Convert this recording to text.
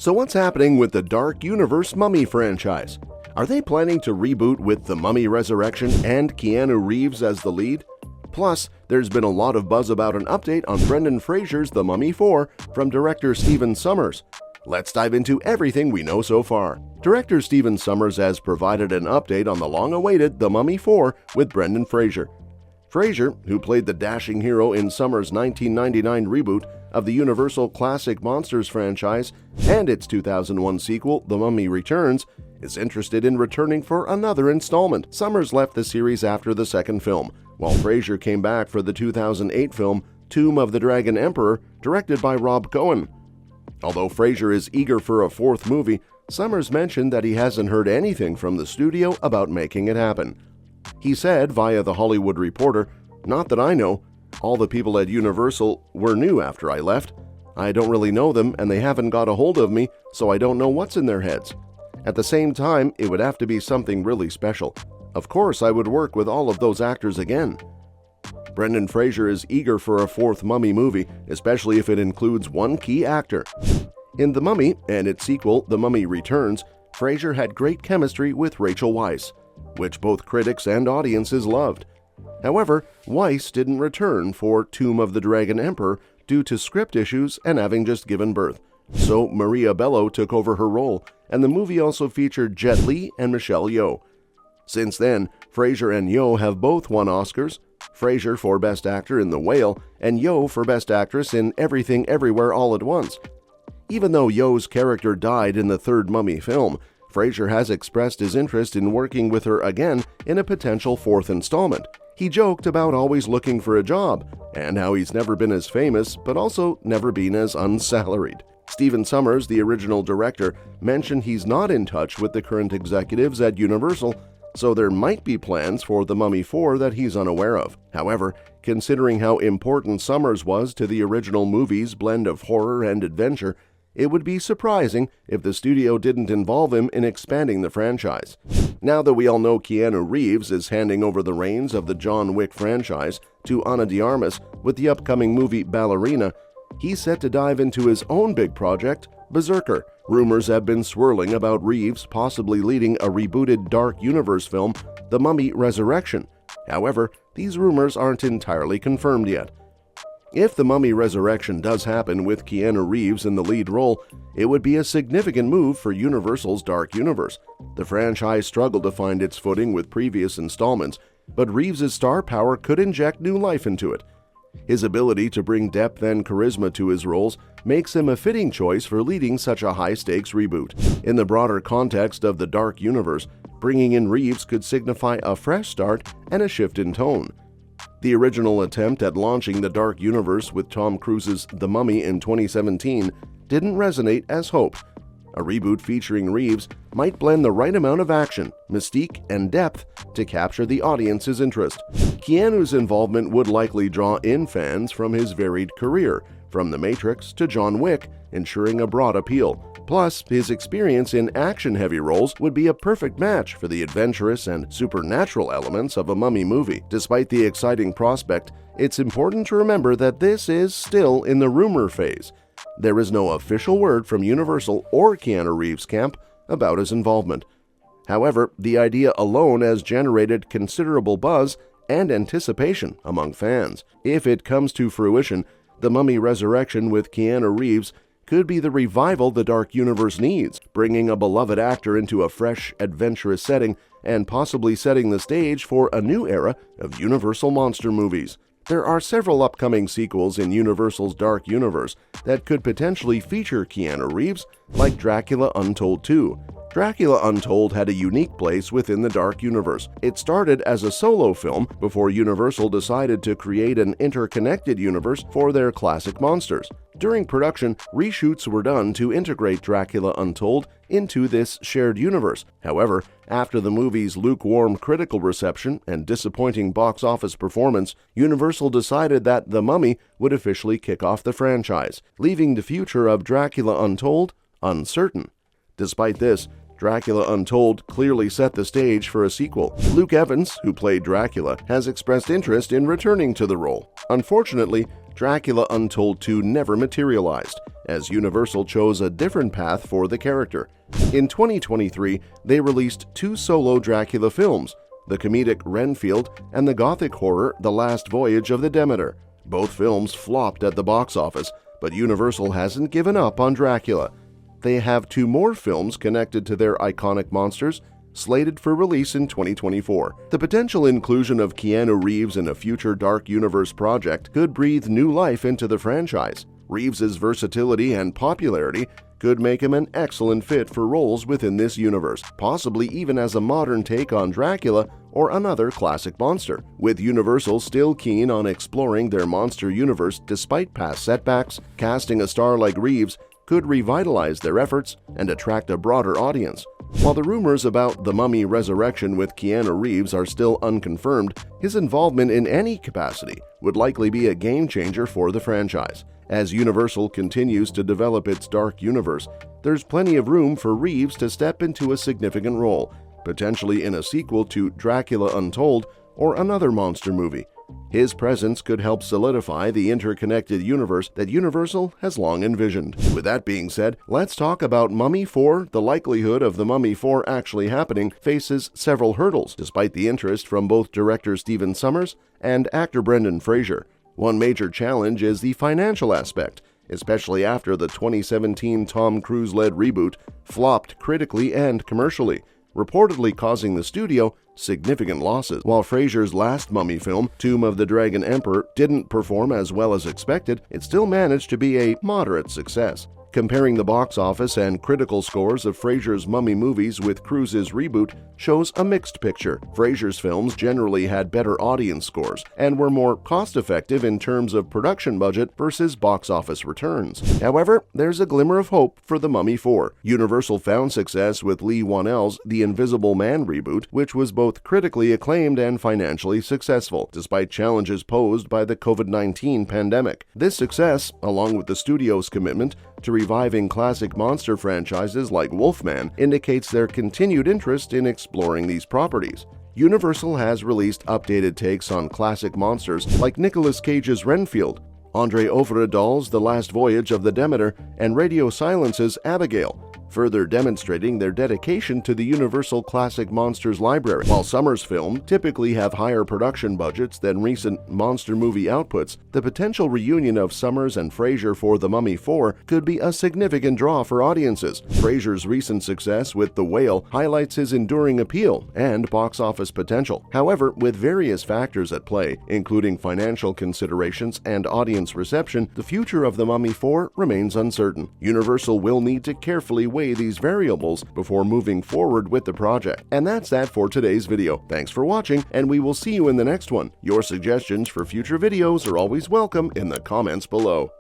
So what's happening with the Dark Universe Mummy franchise? Are they planning to reboot with The Mummy Resurrection and Keanu Reeves as the lead? Plus, there's been a lot of buzz about an update on Brendan Fraser's The Mummy 4 from director Stephen Sommers. Let's dive into everything we know so far. Director Stephen Sommers has provided an update on the long-awaited The Mummy 4 with Brendan Fraser. Fraser, who played the dashing hero in Sommers' 1999 reboot of the Universal Classic Monsters franchise and its 2001 sequel, The Mummy Returns, is interested in returning for another installment. Sommers left the series after the second film, while Fraser came back for the 2008 film Tomb of the Dragon Emperor, directed by Rob Cohen. Although Fraser is eager for a fourth movie, Sommers mentioned that he hasn't heard anything from the studio about making it happen. He said via The Hollywood Reporter, "Not that I know. All the people at Universal were new after I left. I don't really know them and they haven't got a hold of me, so I don't know what's in their heads. At the same time, it would have to be something really special. Of course, I would work with all of those actors again." Brendan Fraser is eager for a fourth Mummy movie, especially if it includes one key actor. In The Mummy and its sequel, The Mummy Returns, Fraser had great chemistry with Rachel Weisz, which both critics and audiences loved. However, Weisz didn't return for Tomb of the Dragon Emperor due to script issues and having just given birth, so Maria Bello took over her role, and the movie also featured Jet Li and Michelle Yeoh. Since then, Fraser and Yeoh have both won Oscars, Fraser for Best Actor in The Whale and Yeoh for Best Actress in Everything Everywhere All at Once. Even though Yeoh's character died in the third Mummy film, Fraser has expressed his interest in working with her again in a potential fourth installment. He joked about always looking for a job, and how he's never been as famous, but also never been as unsalaried. Stephen Sommers, the original director, mentioned he's not in touch with the current executives at Universal, so there might be plans for The Mummy 4 that he's unaware of. However, considering how important Sommers was to the original movie's blend of horror and adventure, it would be surprising if the studio didn't involve him in expanding the franchise. Now that we all know Keanu Reeves is handing over the reins of the John Wick franchise to Ana de Armas with the upcoming movie Ballerina, he's set to dive into his own big project, Berserker. Rumors have been swirling about Reeves possibly leading a rebooted Dark Universe film, The Mummy Resurrection. However, these rumors aren't entirely confirmed yet. If The Mummy Resurrection does happen with Keanu Reeves in the lead role, it would be a significant move for Universal's Dark Universe. The franchise struggled to find its footing with previous installments, but Reeves' star power could inject new life into it. His ability to bring depth and charisma to his roles makes him a fitting choice for leading such a high-stakes reboot. In the broader context of the Dark Universe, bringing in Reeves could signify a fresh start and a shift in tone. The original attempt at launching the Dark Universe with Tom Cruise's The Mummy in 2017 didn't resonate as hoped. A reboot featuring Reeves might blend the right amount of action, mystique, and depth to capture the audience's interest. Keanu's involvement would likely draw in fans from his varied career, from The Matrix to John Wick, ensuring a broad appeal. Plus, his experience in action-heavy roles would be a perfect match for the adventurous and supernatural elements of a Mummy movie. Despite the exciting prospect, it's important to remember that this is still in the rumor phase. There is no official word from Universal or Keanu Reeves' camp about his involvement. However, the idea alone has generated considerable buzz and anticipation among fans. If it comes to fruition, The Mummy Resurrection with Keanu Reeves could be the revival the Dark Universe needs, bringing a beloved actor into a fresh, adventurous setting and possibly setting the stage for a new era of Universal monster movies. There are several upcoming sequels in Universal's Dark Universe that could potentially feature Keanu Reeves, like Dracula Untold 2. Dracula Untold had a unique place within the Dark Universe. It started as a solo film before Universal decided to create an interconnected universe for their classic monsters. During production, reshoots were done to integrate Dracula Untold into this shared universe. However, after the movie's lukewarm critical reception and disappointing box office performance, Universal decided that The Mummy would officially kick off the franchise, leaving the future of Dracula Untold uncertain. Despite this, Dracula Untold clearly set the stage for a sequel. Luke Evans, who played Dracula, has expressed interest in returning to the role. Unfortunately, Dracula Untold 2 never materialized, as Universal chose a different path for the character. In 2023, they released 2 solo Dracula films, the comedic Renfield and the gothic horror The Last Voyage of the Demeter. Both films flopped at the box office, but Universal hasn't given up on Dracula. They have 2 more films connected to their iconic monsters, slated for release in 2024. The potential inclusion of Keanu Reeves in a future Dark Universe project could breathe new life into the franchise. Reeves's versatility and popularity could make him an excellent fit for roles within this universe, possibly even as a modern take on Dracula or another classic monster. With Universal still keen on exploring their monster universe despite past setbacks, casting a star like Reeves could revitalize their efforts and attract a broader audience. While the rumors about The Mummy Resurrection with Keanu Reeves are still unconfirmed, his involvement in any capacity would likely be a game-changer for the franchise. As Universal continues to develop its dark universe, there's plenty of room for Reeves to step into a significant role, potentially in a sequel to Dracula Untold or another monster movie. His presence could help solidify the interconnected universe that Universal has long envisioned. With that being said, let's talk about Mummy 4. The likelihood of The Mummy 4 actually happening faces several hurdles, despite the interest from both director Stephen Sommers and actor Brendan Fraser. One major challenge is the financial aspect, especially after the 2017 Tom Cruise-led reboot flopped critically and commercially, reportedly causing the studio significant losses. While Fraser's last Mummy film, Tomb of the Dragon Emperor, didn't perform as well as expected, it still managed to be a moderate success. Comparing the box office and critical scores of Fraser's Mummy movies with Cruise's reboot shows a mixed picture. Fraser's films generally had better audience scores and were more cost-effective in terms of production budget versus box office returns. However, there's a glimmer of hope for The Mummy 4. Universal found success with Leigh Whannell's The Invisible Man reboot, which was both critically acclaimed and financially successful, despite challenges posed by the COVID-19 pandemic. This success, along with the studio's commitment to reviving classic monster franchises like Wolfman, indicates their continued interest in exploring these properties. Universal has released updated takes on classic monsters like Nicolas Cage's Renfield, André Øvredal's The Last Voyage of the Demeter, and Radio Silence's Abigail, further demonstrating their dedication to the Universal Classic Monsters library. While Sommers' films typically have higher production budgets than recent monster movie outputs, the potential reunion of Sommers and Fraser for The Mummy 4 could be a significant draw for audiences. Fraser's recent success with The Whale highlights his enduring appeal and box office potential. However, with various factors at play, including financial considerations and audience reception, the future of The Mummy 4 remains uncertain. Universal will need to carefully weigh these variables before moving forward with the project. And that's that for today's video. Thanks for watching, and we will see you in the next one. Your suggestions for future videos are always welcome in the comments below.